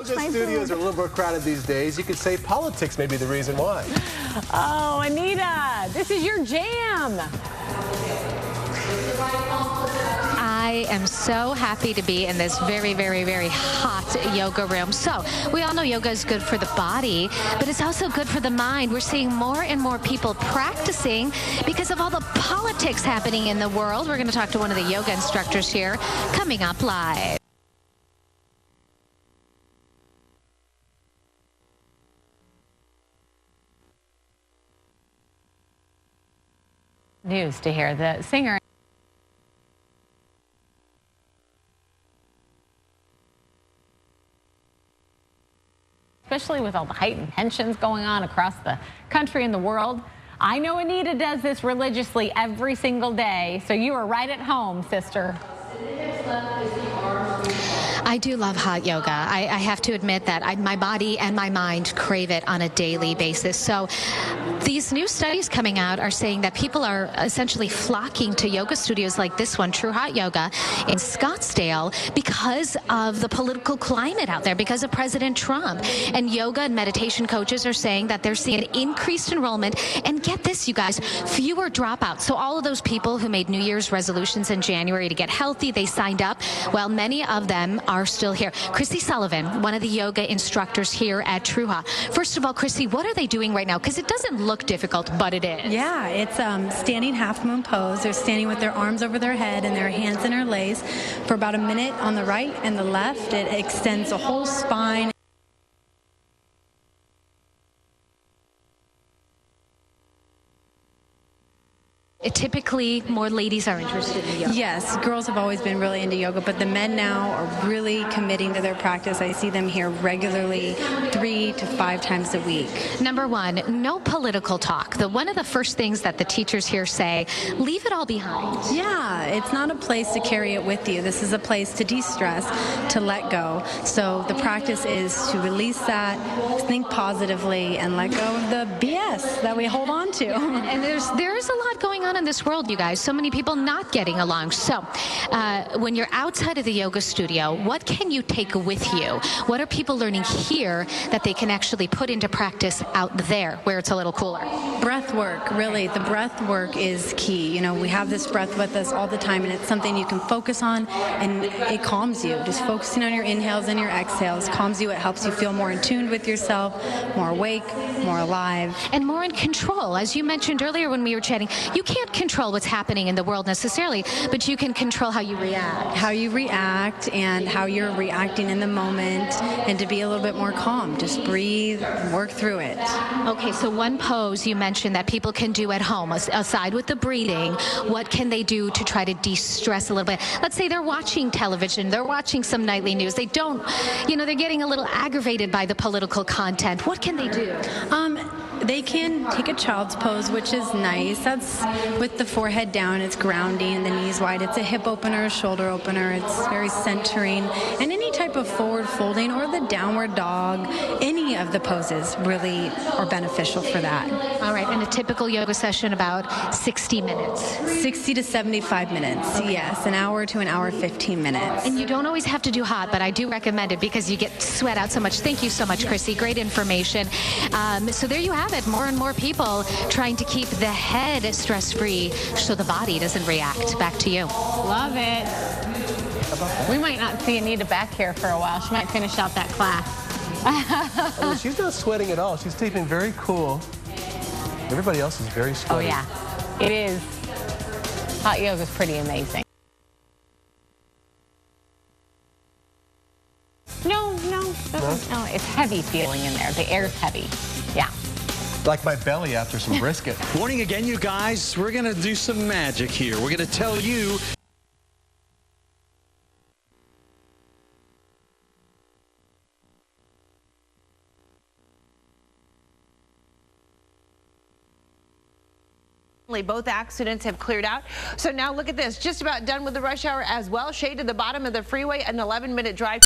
Yoga studios are a little more crowded these days. You could say politics may be the reason why. Oh, Anita, this is your jam. I am so happy to be in this very, very, very hot yoga room. So we all know yoga is good for the body, but it's also good for the mind. We're seeing more and more people practicing because of all the politics happening in the world. We're going to talk to one of the yoga instructors here coming up live. News to hear the singer. Especially with all the heightened tensions going on across the country and the world. I know Anita does this religiously every single day, so you are right at home, sister. I do love hot yoga. I have to admit that my body and my mind crave it on a daily basis. So these new studies coming out are saying that people are essentially flocking to yoga studios like this one, True Hot Yoga, in Scottsdale because of the political climate out there, because of President Trump. And yoga and meditation coaches are saying that they're seeing an increased enrollment. And get this, you guys, fewer dropouts. So all of those people who made New Year's resolutions in January to get healthy, they signed up. Well, many of them are still here. Chrissy Sullivan, one of the yoga instructors here at True Hot. First of all, Chrissy, what are they doing right now? Because it doesn't look difficult, but it is. Yeah, it's standing half moon pose. They're standing with their arms over their head and their hands interlaced for about a minute on the right and the left. It extends the whole spine. Typically, more ladies are interested in yoga. Yes, girls have always been really into yoga, but the men now are really committing to their practice. I see them here regularly 3 to 5 times a week. Number one, no political talk. One of the first things that the teachers here say, leave it all behind. Yeah, it's not a place to carry it with you. This is a place to de-stress, to let go. So the practice is to release that, think positively, and let go of the BS that we hold on to. And there is a lot going on in this world, you guys. So many people not getting along. So when you're outside of the yoga studio, what can you take with you? What are people learning here that they can actually put into practice out there where it's a little cooler? Breath work, really. The breath work is key. You know, we have this breath with us all the time, and it's something you can focus on, and it calms you. Just focusing on your inhales and your exhales calms you. It helps you feel more in tune with yourself, more awake, more alive. And more in control. As you mentioned earlier when we were chatting, you can't control what's happening in the world necessarily, but you can control how you react. How you react and how you're reacting in the moment, and to be a little bit more calm. Just breathe, work through it. Okay, so one pose you mentioned that people can do at home, aside with the breathing, what can they do to try to de-stress a little bit? Let's say they're watching television, they're watching some nightly news, they don't, they're getting a little aggravated by the political content. What can they do? They can take a child's pose, which is nice. That's with the forehead down, it's grounding, and the knees wide. It's a hip opener, a shoulder opener. It's very centering. And any type of forward folding or the downward dog, any of the poses really are beneficial for that. All right, and a typical yoga session about 60 minutes? 60 to 75 minutes, okay. Yes. An hour to an hour 15 minutes. And you don't always have to do hot, but I do recommend it because you get sweat out so much. Thank you so much, Chrissy. Great information. So there you have it. More and more people trying to keep the head stress-free so the body doesn't react. Back to you. Love it. We might not see Anita back here for a while. She might finish out that class. Well, she's not sweating at all. She's keeping very cool. Everybody else is very sweaty. Oh, yeah. It is. Hot yoga is pretty amazing. No, it's heavy feeling in there. The air's heavy. Yeah. Like my belly after some brisket. Morning again, you guys. We're going to do some magic here. We're going to tell you Both accidents have cleared out. So now look at this. Just about done with the rush hour as well. Shade to the bottom of the freeway, an 11-minute drive.